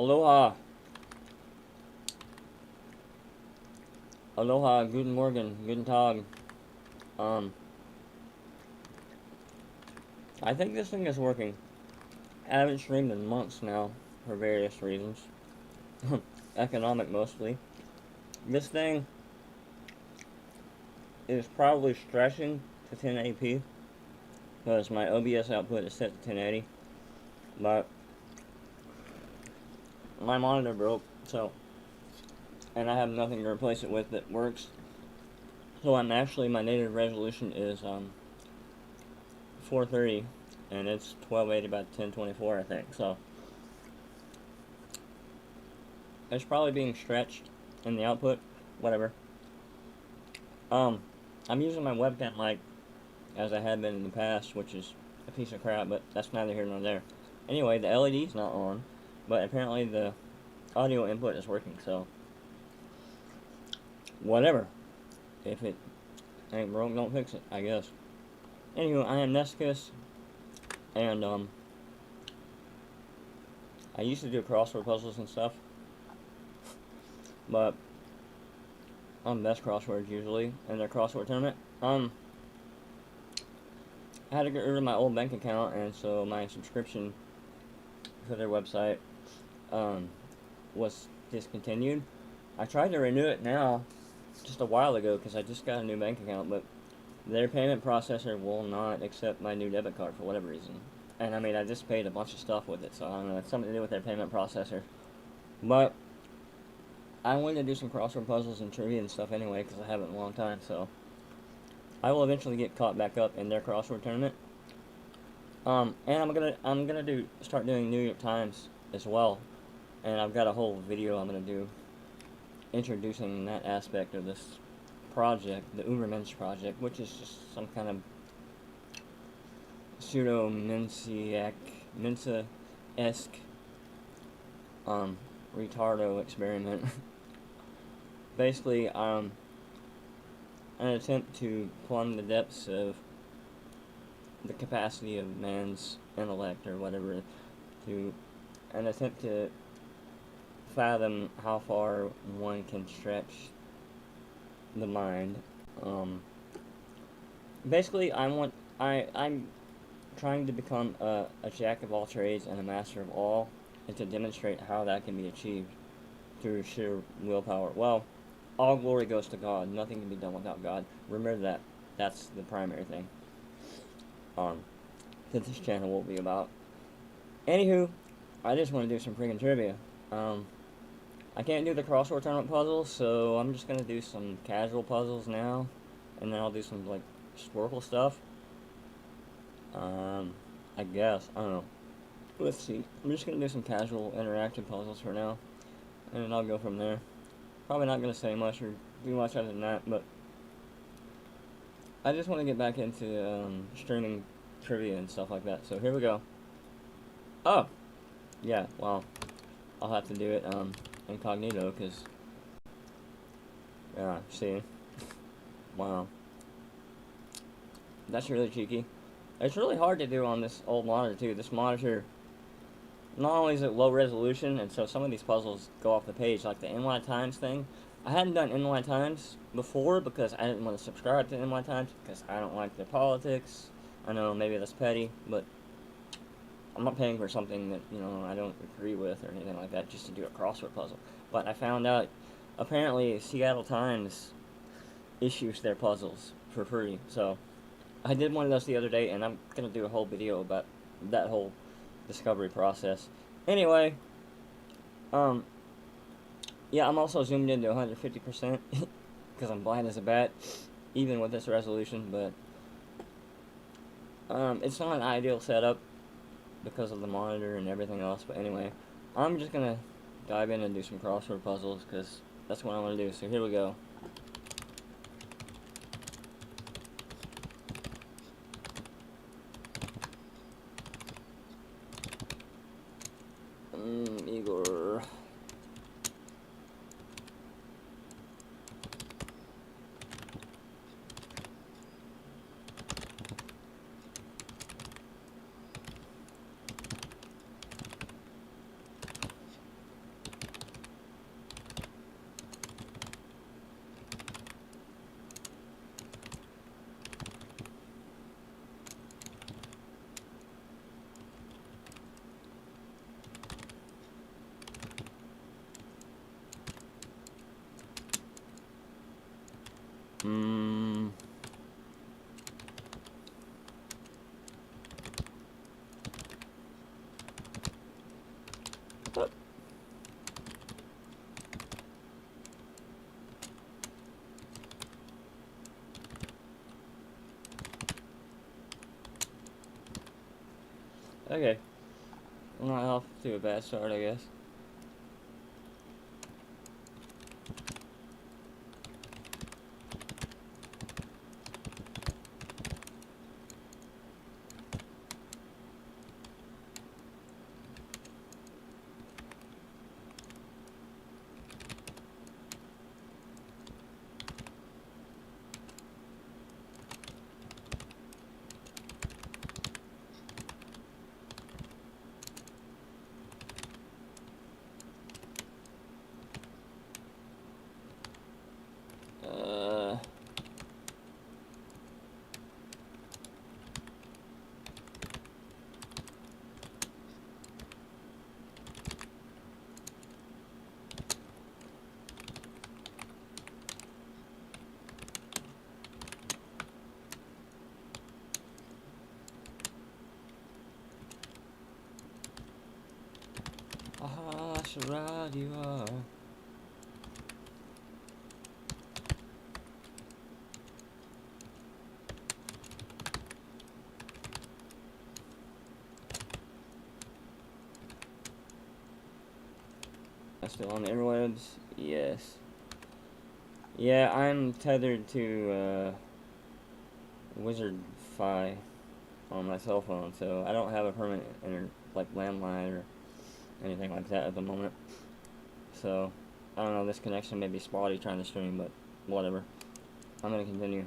Aloha. Aloha, guten Morgen, guten Tag. Um, I think this thing is working. I haven't streamed in months now, for various reasons. Economic mostly. This thing is probably stretching to 1080p, because my OBS output is set to 1080. But my monitor broke, so, and I have nothing to replace it with that works. So my native resolution is 430, and it's 1280 by 1024, I think. So it's probably being stretched in the output, whatever. I'm using my webcam mic as I had been in the past, which is a piece of crap, but that's neither here nor there. Anyway, the LED's not on, but apparently the audio input is working, so whatever. If it ain't broke, don't fix it, I guess. Anywho, I am Nescus, and I used to do crossword puzzles and stuff, but I'm best crosswords usually in their crossword tournament. I had to get rid of my old bank account, and so my subscription for their website was discontinued. I tried to renew it now, just a while ago, because I just got a new bank account, but their payment processor will not accept my new debit card for whatever reason. And I mean, I just paid a bunch of stuff with it, so I don't know, it's something to do with their payment processor. But I wanted to do some crossword puzzles and trivia and stuff anyway, because I haven't in a long time, so I will eventually get caught back up in their crossword tournament. And I'm gonna start doing New York Times as well, and I've got a whole video I'm gonna do introducing that aspect of this project, the Ubermensch project, which is just some kind of Mensa-esque retardo experiment. Basically, an attempt to plumb the depths of the capacity of man's intellect, or whatever, to an attempt to fathom how far one can stretch the mind. Basically, I'm trying to become a jack of all trades and a master of all, and to demonstrate how that can be achieved through sheer willpower. Well, all glory goes to God. Nothing can be done without God. Remember that. That's the primary thing that this channel will be about. Anywho, I just want to do some freaking trivia. I can't do the crossword tournament puzzles, so I'm just gonna do some casual puzzles now, and then I'll do some like historical stuff. I guess, I don't know. Let's see. I'm just gonna do some casual interactive puzzles for now, and then I'll go from there. Probably not gonna say much or do much other than that, but I just want to get back into streaming trivia and stuff like that. So here we go. Oh, yeah. Well, I'll have to do it incognito, because yeah. See, wow, that's really cheeky. It's really hard to do on this old monitor too. This monitor, not only is it low resolution, and so some of these puzzles go off the page, like the NY Times thing. I hadn't done NY Times before because I didn't want to subscribe to NY Times because I don't like their politics. I know maybe that's petty, but I'm not paying for something that, you know, I don't agree with or anything like that just to do a crossword puzzle. But I found out, apparently, Seattle Times issues their puzzles for free. So I did one of those the other day, and I'm going to do a whole video about that whole discovery process. Anyway, yeah, I'm also zoomed into 150% because I'm blind as a bat, even with this resolution, but it's not an ideal setup because of the monitor and everything else. But anyway, I'm just gonna dive in and do some crossword puzzles because that's what I want to do. So here we go. Igor. Okay. I'm not off to a bad start, I guess. Uh, I should ride you are. Still on the interwebs? Yes. Yeah, I'm tethered to Wizard Fi on my cell phone, so I don't have a permanent like landline or anything like that at the moment. So I don't know. This connection may be spotty trying to stream, but whatever. I'm gonna continue.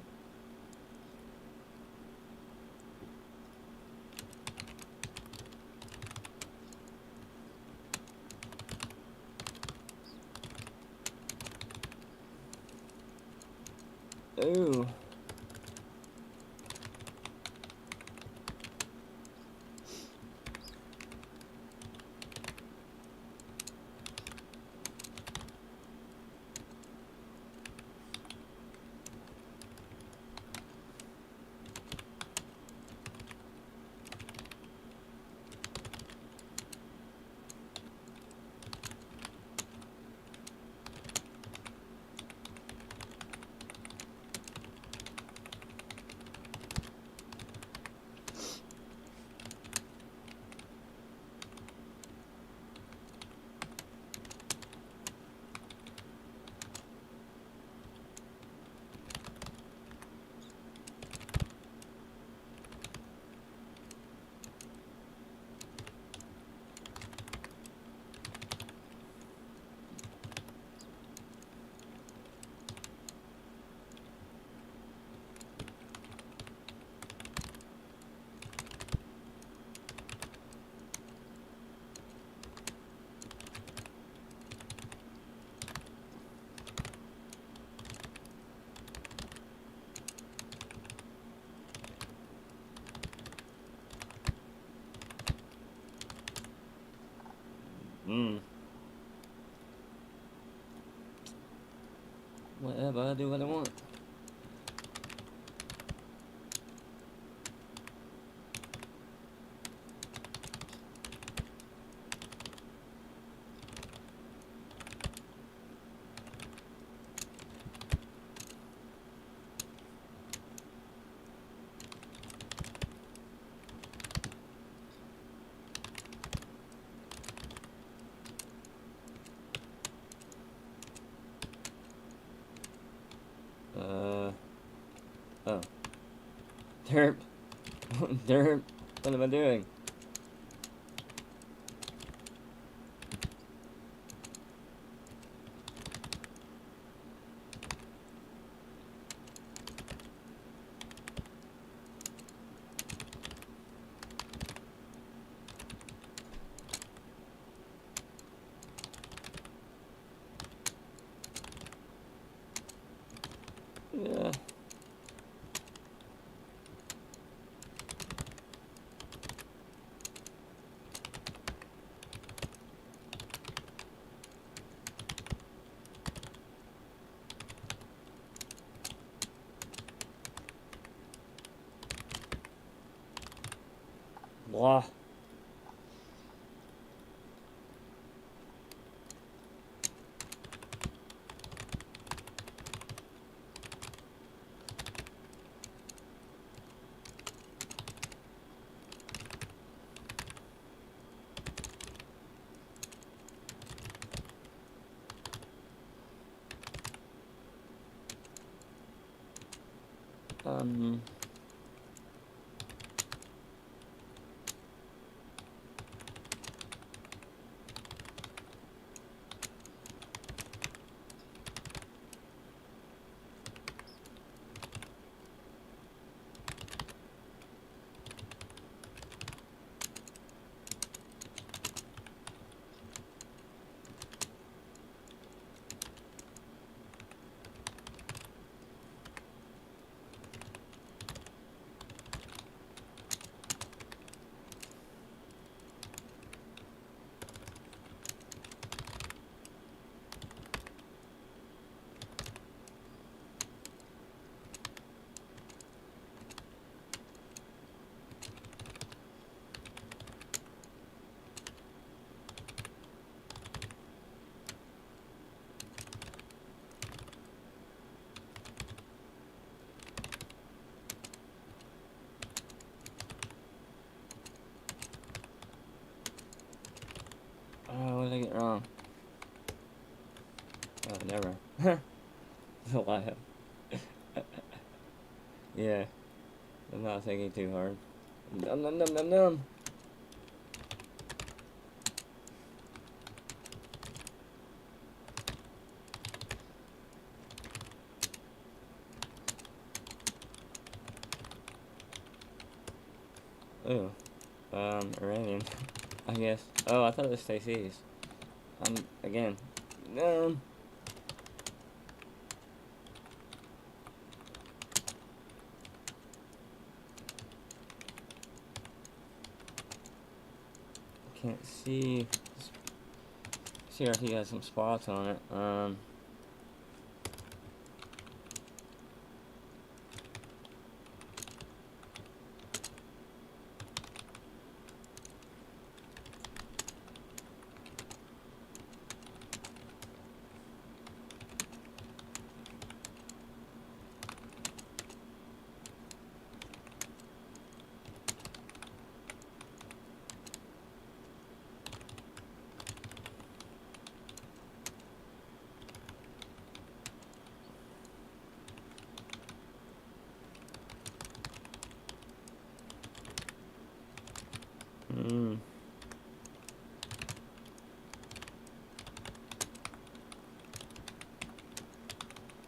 Ooh. Whatever, I do what I want. Oh. Derp. Derp. What am I doing? Yeah. Blah. Oh, what did I get wrong? Oh, never. That's a lie. Yeah, I'm not thinking too hard. Num num num num num. Ooh, Iranian, I guess. Oh, I thought it was Stacy's. Again. No. Can't see. CRT has some spots on it. Hmm.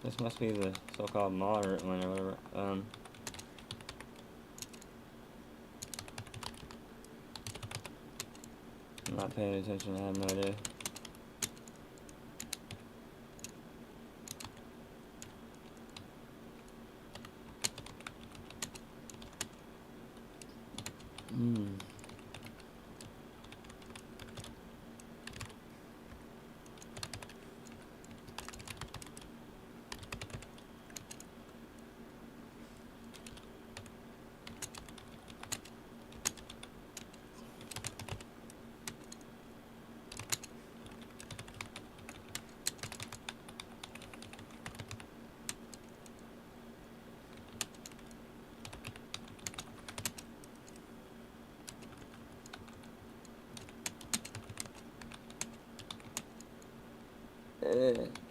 This must be the so-called moderate one or whatever. I'm not paying attention. I have no idea. Hmm.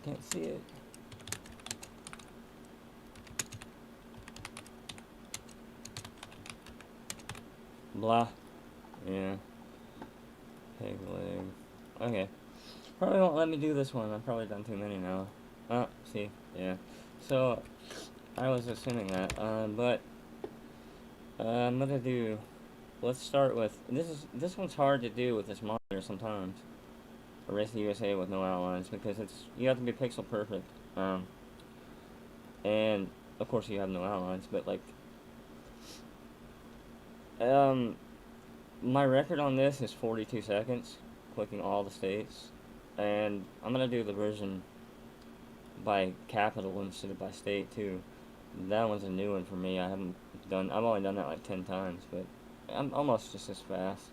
Can't see it. Blah. Yeah. Peg leg. Okay. Probably won't let me do this one. I've probably done too many now. Oh, see? Yeah. So, I was assuming that. But, I'm gonna do... Let's start with... This one's hard to do with this monitor sometimes. Race the USA with no outlines, because you have to be pixel perfect. And, of course you have no outlines, but, like... My record on this is 42 seconds, clicking all the states. And I'm gonna do the version by capital instead of by state too. That one's a new one for me. I've only done that like 10 times, but I'm almost just as fast.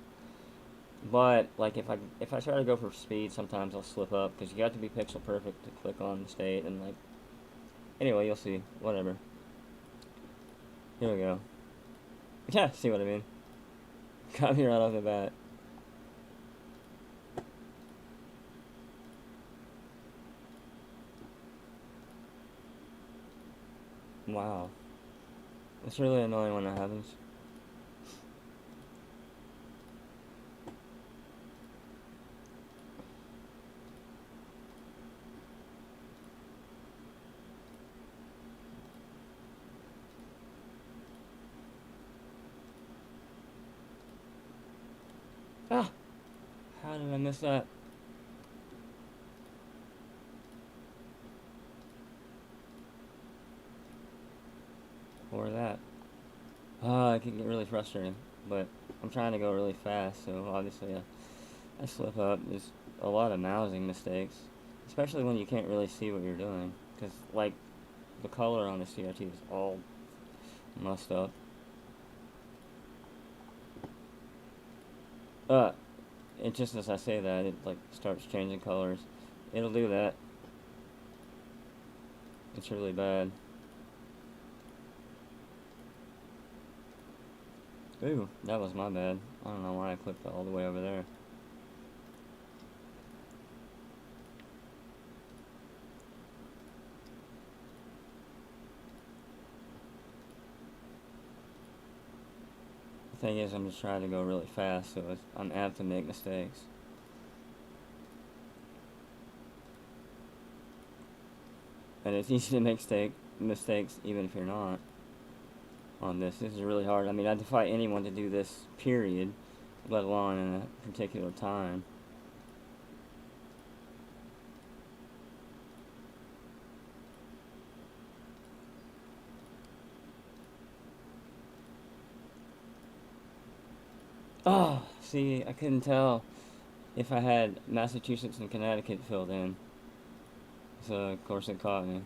But like if I try to go for speed, sometimes I'll slip up because you have to be pixel perfect to click on the state and like. Anyway, you'll see. Whatever. Here we go. Yeah, see what I mean? Got me right off the bat. Wow. It's really annoying when that happens. Ah! How did I miss that? Or that? It can get really frustrating. But I'm trying to go really fast, so obviously I slip up. There's a lot of mousing mistakes. Especially when you can't really see what you're doing. Because, like, the color on the CRT is all messed up. Uh, it just as I say that, it, like, starts changing colors. It'll do that. It's really bad. Ooh, that was my bad. I don't know why I clicked all the way over there. The thing is, I'm just trying to go really fast, so I'm apt to make mistakes. And it's easy to make mistakes even if you're not on this. This is really hard. I mean, I defy anyone to do this, period, let alone in a particular time. Oh, see, I couldn't tell if I had Massachusetts and Connecticut filled in. So, of course, it caught me.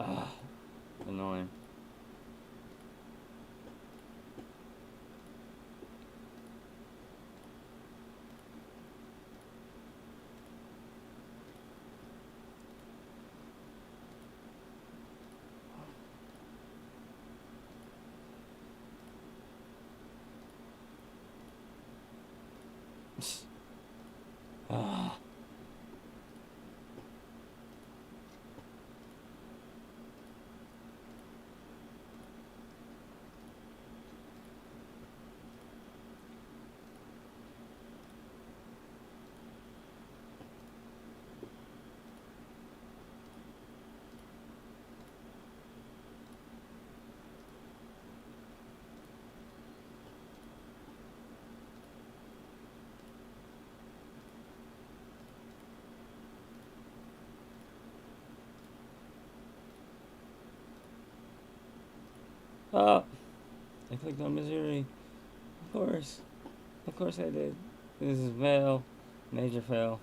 Ah, annoying. Ah. Oh, I clicked on Missouri. Of course. Of course I did. This is fail. Major fail.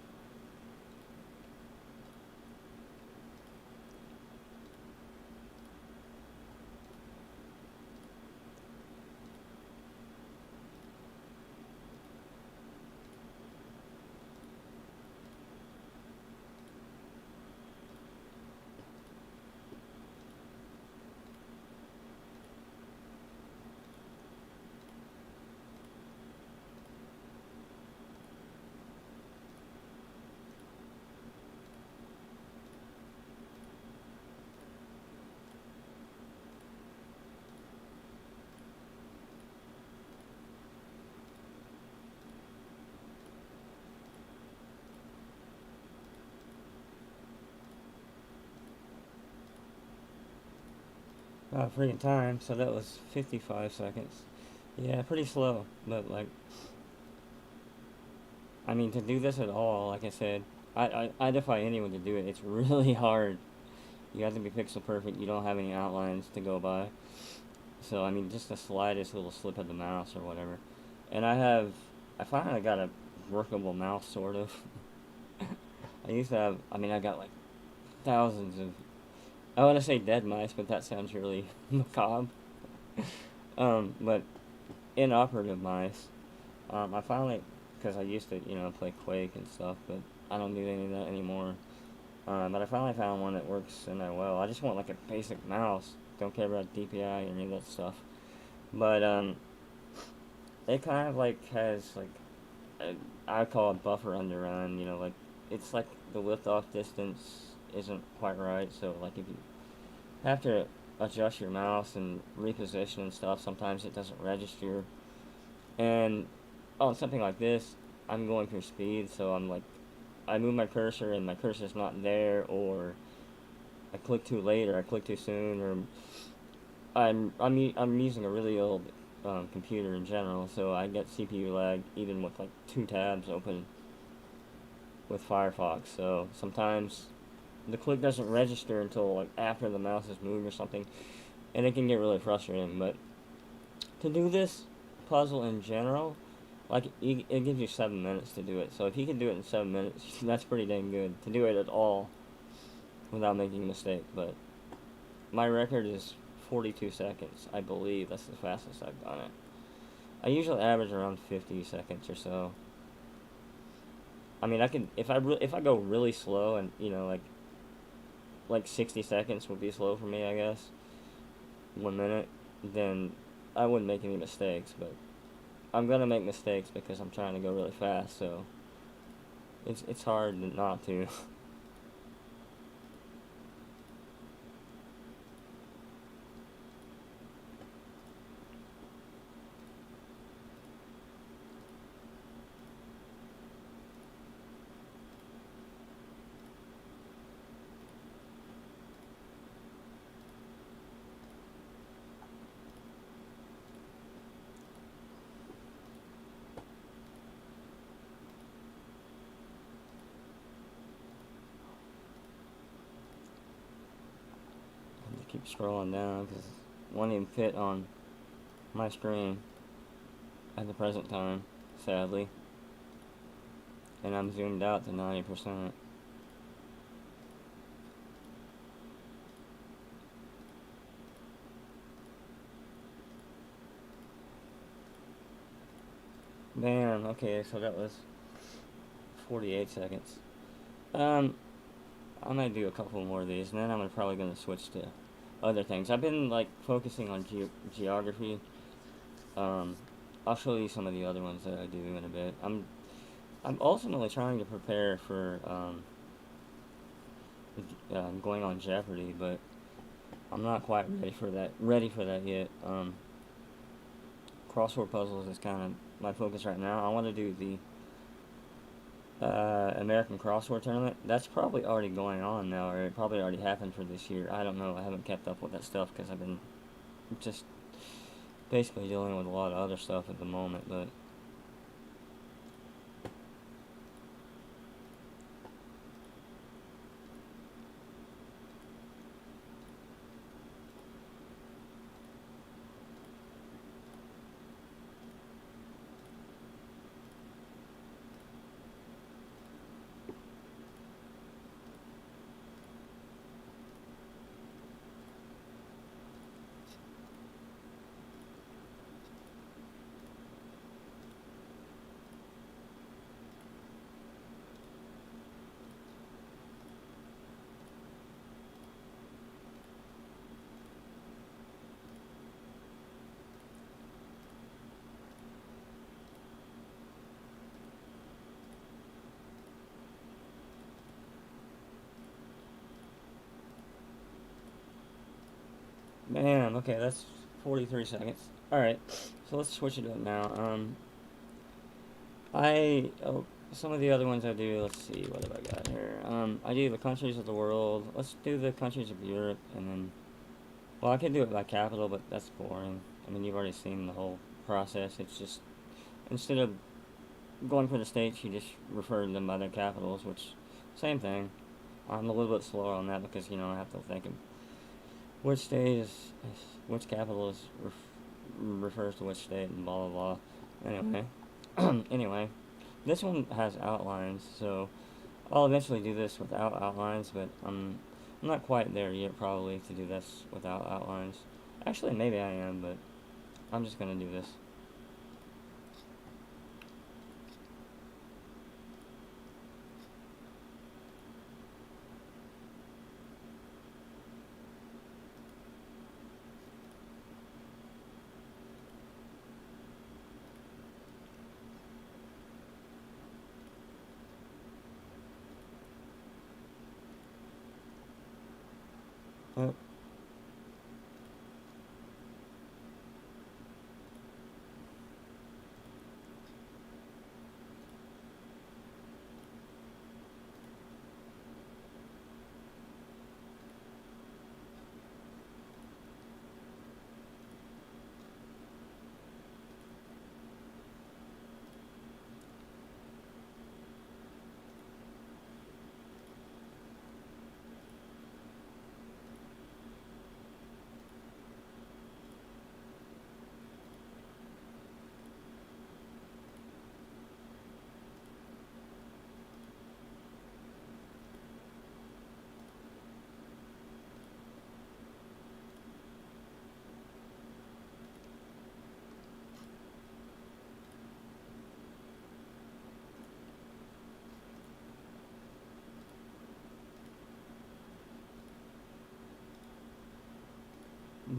Freaking time, so that was 55 seconds. Yeah, pretty slow, but like, I mean, to do this at all, like I said, I defy anyone to do it. It's really hard. You have to be pixel perfect. You don't have any outlines to go by. So, I mean, just the slightest little slip of the mouse or whatever. And I finally got a workable mouse, sort of. I used to have, I mean, I got like thousands of, I want to say dead mice, but that sounds really macabre. But inoperative mice. I finally, because I used to, play Quake and stuff, but I don't do any of that anymore. But I finally found one that works semi well. I just want like a basic mouse. Don't care about DPI or any of that stuff. But it kind of like has like I call it buffer underrun. Like it's like the lift off distance isn't quite right. So like if you have to adjust your mouse and reposition and stuff, sometimes it doesn't register. And on something like this, I'm going through speed, so I'm like, I move my cursor and my cursor's not there, or I click too late, or I click too soon, or I'm using a really old computer in general, so I get CPU lag even with like 2 tabs open with Firefox. So sometimes the click doesn't register until like after the mouse has moved or something, and it can get really frustrating. But to do this puzzle in general, like it gives you 7 minutes to do it. So if you can do it in 7 minutes, that's pretty dang good to do it at all without making a mistake. But my record is 42 seconds, I believe. That's the fastest I've done it. I usually average around 50 seconds or so. I mean, I can if I go really slow, and like 60 seconds would be slow for me, I guess. 1 minute, then I wouldn't make any mistakes. But I'm gonna make mistakes because I'm trying to go really fast. So it's hard not to. Keep scrolling down because it won't even fit on my screen at the present time, sadly. And I'm zoomed out to 90%. Damn, okay, so that was 48 seconds. I might do a couple more of these, and then I'm probably going to switch to other things. I've been, like, focusing on geography. I'll show you some of the other ones that I do in a bit. I'm ultimately trying to prepare for, going on Jeopardy, but I'm not quite ready for that yet. Crossword puzzles is kind of my focus right now. I want to do the American Crossword Tournament. That's probably already going on now, or it probably already happened for this year. I don't know. I haven't kept up with that stuff because I've been just basically dealing with a lot of other stuff at the moment, but man, okay, that's 43 seconds. Alright, so let's switch it up now. Some of the other ones I do, let's see, what have I got here? I do the countries of the world. Let's do the countries of Europe, and then, well, I could do it by capital, but that's boring. I mean, you've already seen the whole process. It's just, instead of going for the states, you just refer to them by their capitals, which, same thing. I'm a little bit slower on that because, I have to think of which state which capital refers to which state, and blah blah blah. Anyway, anyway, this one has outlines, so I'll eventually do this without outlines, but I'm not quite there yet probably to do this without outlines. Actually, maybe I am, but I'm just gonna do this. Oh,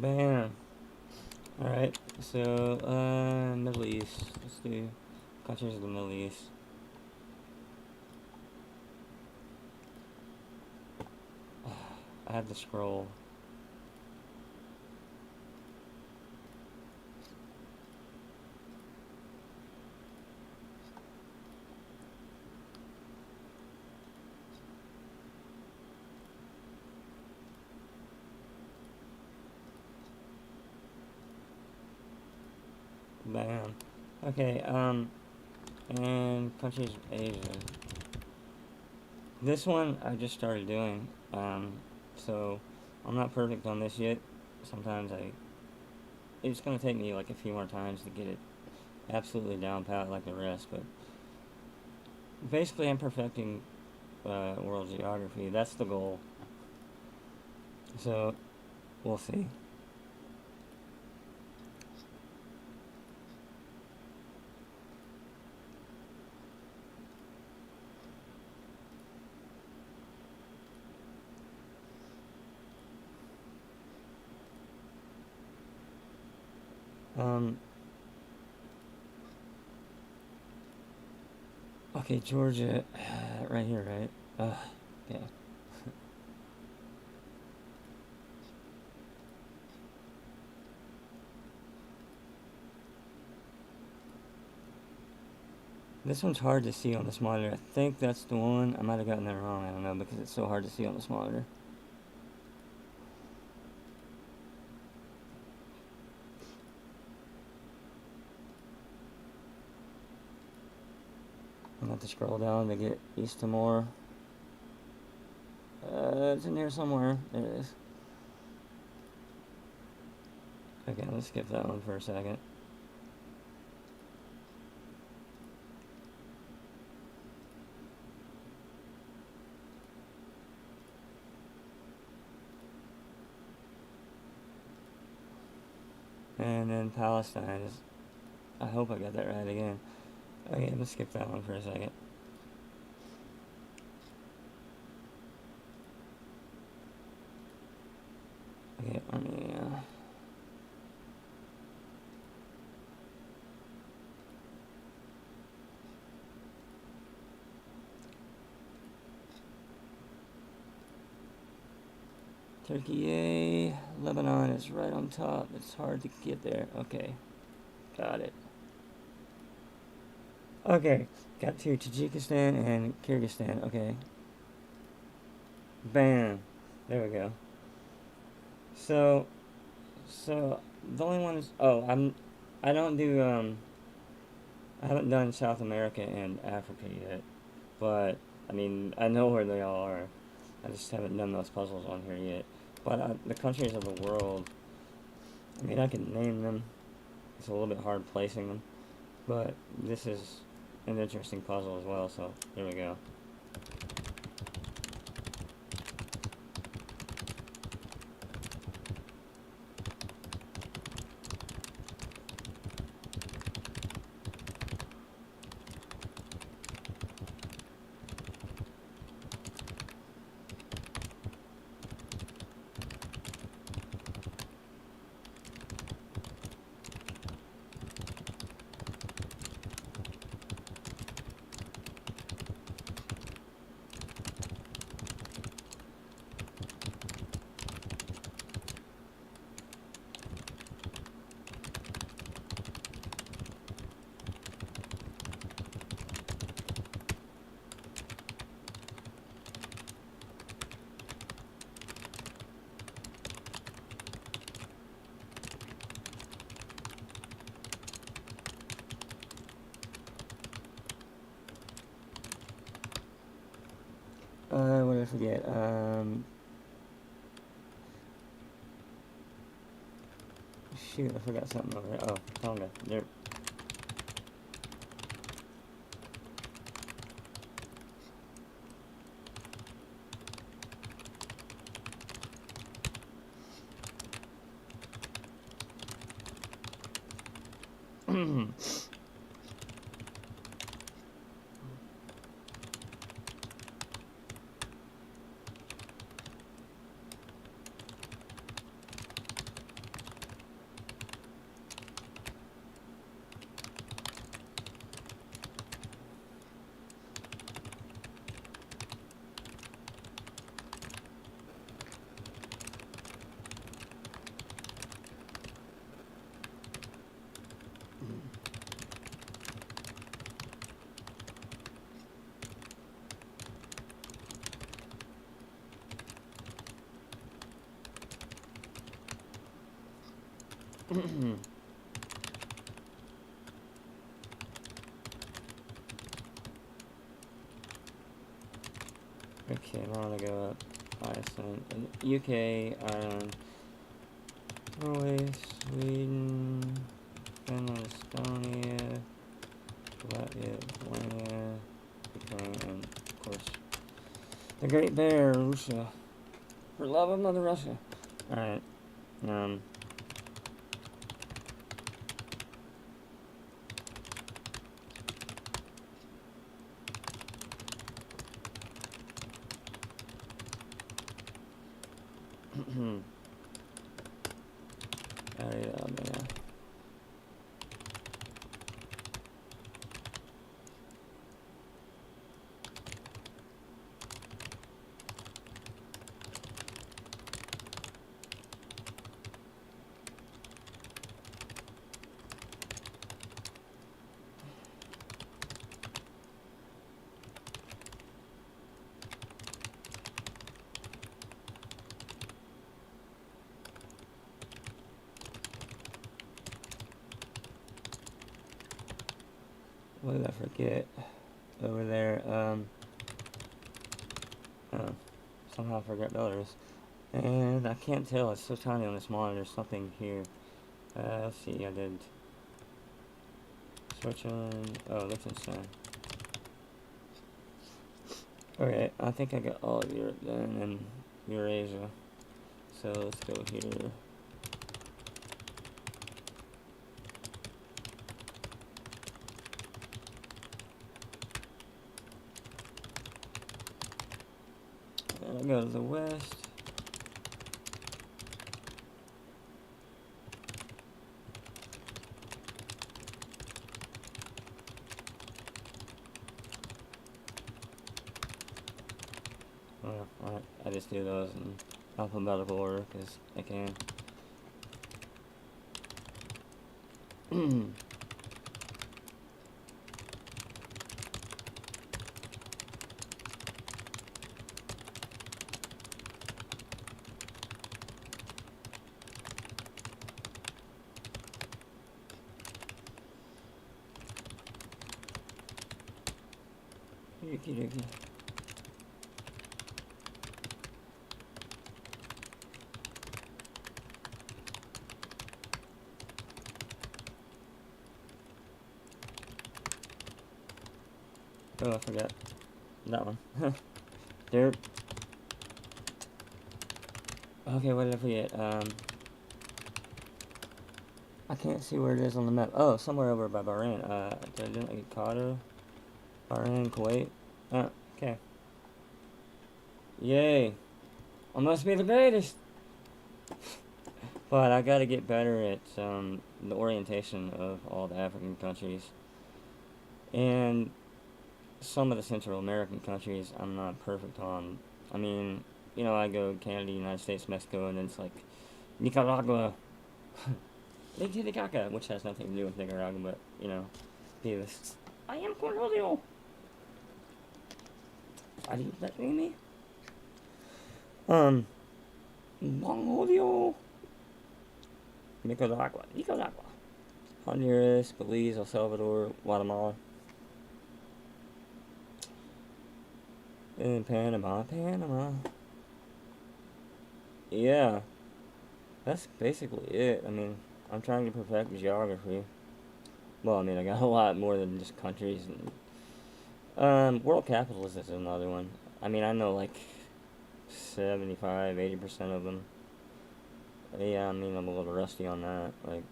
Bam. Alright, so, Middle East. Let's do countries of the Middle East. I have to scroll. Bam. Okay, and countries of Asia. This one I just started doing, so I'm not perfect on this yet. Sometimes it's gonna take me like a few more times to get it absolutely down pat like the rest, but basically I'm perfecting world geography. That's the goal. So we'll see. Um, okay, Georgia, right here, right? Okay. This one's hard to see on this monitor. I think that's the one. I might have gotten that wrong. I don't know because it's so hard to see on this monitor. I'm going to have to scroll down to get East Timor. It's in here somewhere. There it is. Okay, let's skip that one for a second. And then Palestine is... I hope I got that right again. Okay, let's skip that one for a second. Okay, Armenia. Turkey, yay. Lebanon is right on top. It's hard to get there. Okay, got it. Okay, got to Tajikistan and Kyrgyzstan. Okay. Bam. There we go. So the only one is... Oh, I don't do, I haven't done South America and Africa yet. But, I mean, I know where they all are. I just haven't done those puzzles on here yet. But the countries of the world, I mean, I can name them. It's a little bit hard placing them. But this is an interesting puzzle as well, so here we go. What did I forget? Shoot, I forgot something over there. Oh, Tonga. There. Okay, I want to go up Iceland, UK, Ireland, Norway, Sweden, Finland, Estonia, Latvia, Lithuania, Ukraine, and of course the Great Bear, Russia. For love of Mother Russia. Alright. Yeah. What did I forget? Over there, oh, somehow I forgot Belarus. And I can't tell, it's so tiny on this monitor, something here. Let's see, I did Switzerland, oh, Liechtenstein. Okay, I think I got all of Europe then, and Eurasia. So let's go here. And I go to the west. Alright, I just do those in alphabetical order because I can. Yuki Yuki. Oh, I forgot that one. There. Okay, what did I forget? I can't see where it is on the map. Oh, somewhere over by Bahrain. Did I do like Qatar? Bahrain, Kuwait? Oh, okay. Yay. I must be the greatest! But I gotta get better at, the orientation of all the African countries. And some of the Central American countries I'm not perfect on. I mean, you know, I go Canada, United States, Mexico, and then it's like Nicaragua, which has nothing to do with Nicaragua, but, you know, be this. I am Cornelio! Are you listening to me? Mongolia, Nicaragua, Honduras, Belize, El Salvador, Guatemala, and Panama. Yeah, that's basically it. I mean, I'm trying to perfect geography. Well, I mean, I got a lot more than just countries. And, world capitals is another one. I mean, I know like 75-80% of them. Yeah, I mean, I'm a little rusty on that. Like,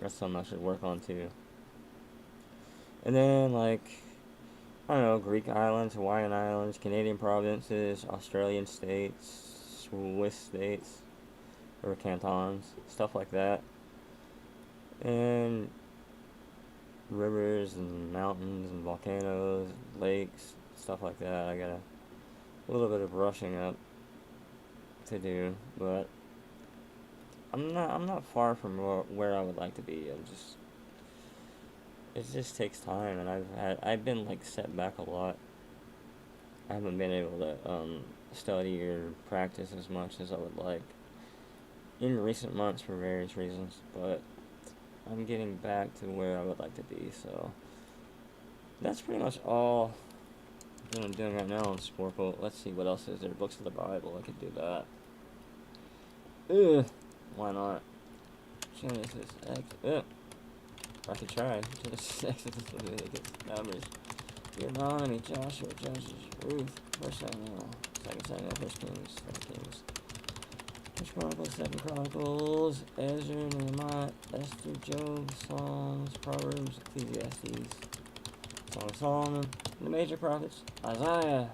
that's something I should work on too. And then, like, I don't know, Greek islands, Hawaiian islands, Canadian provinces, Australian states, Swiss states, or cantons, stuff like that. And rivers and mountains and volcanoes, lakes, stuff like that. I got a little bit of brushing up to do, but I'm not far from where I would like to be. It just takes time, and I've been like set back a lot. I haven't been able to study or practice as much as I would like. in recent months for various reasons, but I'm getting back to where I would like to be, so that's pretty much all I'm doing right now on Sporkle. Let's see what else is there. Books of the Bible, I could do that. Ugh, why not? Genesis, Ugh. I could try. Genesis, Exodus, Leviticus, Numbers, Deuteronomy, Joshua, Judges, Ruth, 1 Samuel, 2 Samuel, 1 Kings, 2 Kings, 1 Chronicles, 2 Chronicles, Ezra, Nehemiah, Esther, Job, Psalms, Proverbs, Ecclesiastes, Song of Solomon, the major prophets, Isaiah,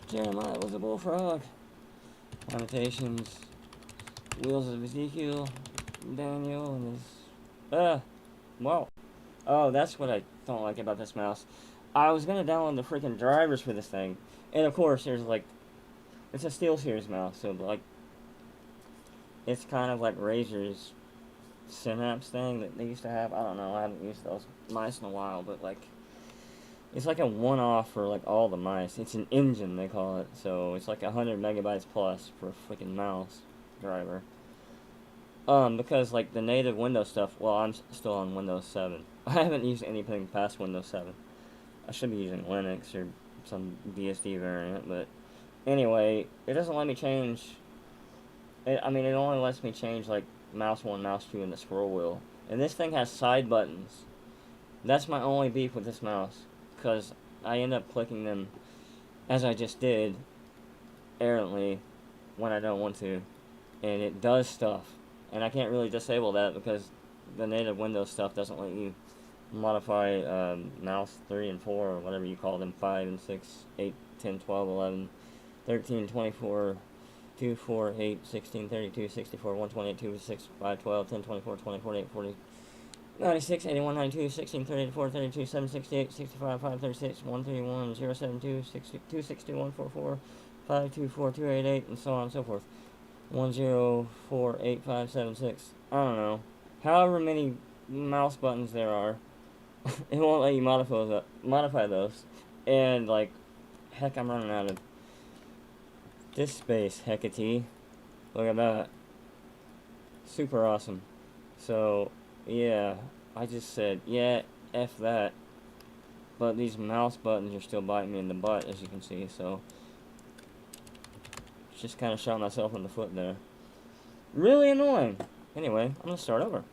Jeremiah was a bullfrog, Lamentations, Wheels of Ezekiel, Daniel, and his, well, oh, that's what I don't like about this mouse. I was gonna download the freaking drivers for this thing, and of course, there's like, it's a SteelSeries mouse, so like, it's kind of like Razer's Synapse thing that they used to have. I don't know, I haven't used those mice in a while, but like, it's like a one-off for like all the mice. It's an engine, they call it, so it's like 100 megabytes plus for a freaking mouse driver. Because like the native Windows stuff, well, I'm still on Windows 7. I haven't used anything past Windows 7. I should be using Linux or some BSD variant, but anyway, it doesn't let me change. It only lets me change like mouse 1, mouse 2, and the scroll wheel. And this thing has side buttons. That's my only beef with this mouse, because I end up clicking them, as I just did, errantly, when I don't want to, and it does stuff. And I can't really disable that because the native Windows stuff doesn't let you modify mouse 3 and 4, or whatever you call them, 5 and 6, 8, 10, 12, 11, 13, 24, 2, 4, 8, 16, 32, 64, 128, 2, 6, 5, 12, 10, 24, 24, 8, 40, 96, 81, 92, 16, 34, 32, 7, 68, 65, 5, 36, 131, 0, 72, 62, 61, 44, 5, 2, 4, 2, 8, 8, and so on and so forth. 1048576. I don't know. However many mouse buttons there are, it won't let you modify those. And like, heck, I'm running out of disk space. Hecate, look at that. Super awesome. So yeah, I just said yeah, f that. But these mouse buttons are still biting me in the butt, as you can see. So just kind of shot myself in the foot there. Really annoying. Anyway, I'm going to start over.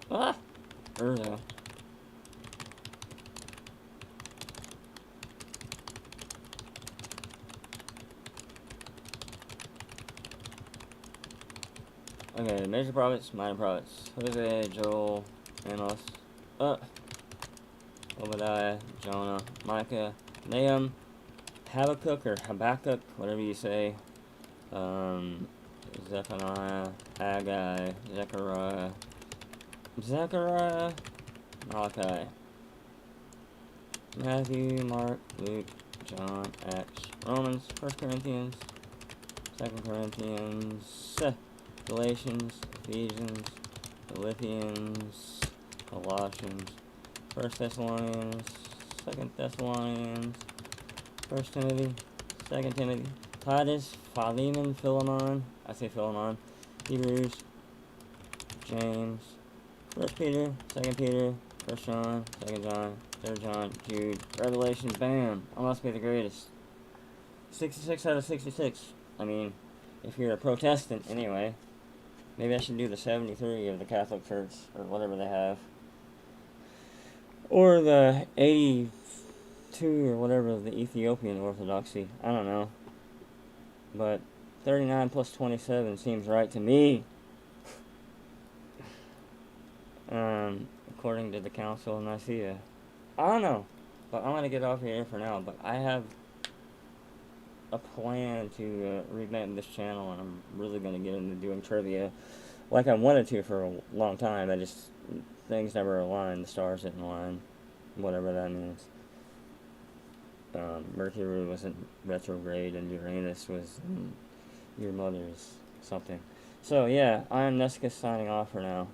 Ah! There we go. Okay, major prophets, minor prophets. Hosea, Joel, Amos, Obadiah, Jonah, Micah, Nahum, Habakkuk or Habakkuk, whatever you say. Zephaniah, Haggai, Zechariah, Malachi, Matthew, Mark, Luke, John, Acts, Romans, 1 Corinthians, 2 Corinthians, Galatians, Ephesians, Philippians, Colossians, 1 Thessalonians, 2 Thessalonians, 1 Timothy, 2 Timothy, Titus, Philemon, Philemon, I say Philemon, Hebrews, James, 1 Peter, 2 Peter, 1 John, 2 John, 3 John, Jude, Revelation, bam, I must be the greatest. 66 out of 66. I mean, if you're a Protestant, anyway. Maybe I should do the 73 of the Catholic Church, or whatever they have. Or the 82, or whatever, of the Ethiopian Orthodoxy. I don't know. But 39 plus 27 seems right to me. According to the Council of Nicaea. I don't know. But I'm going to get off here for now. But I have a plan to revamp this channel, and I'm really going to get into doing trivia like I wanted to for a long time. Things never aligned, the stars didn't align, whatever that means. Mercury was in retrograde, and Uranus was in your mother's something. So yeah, I am Nesca signing off for now.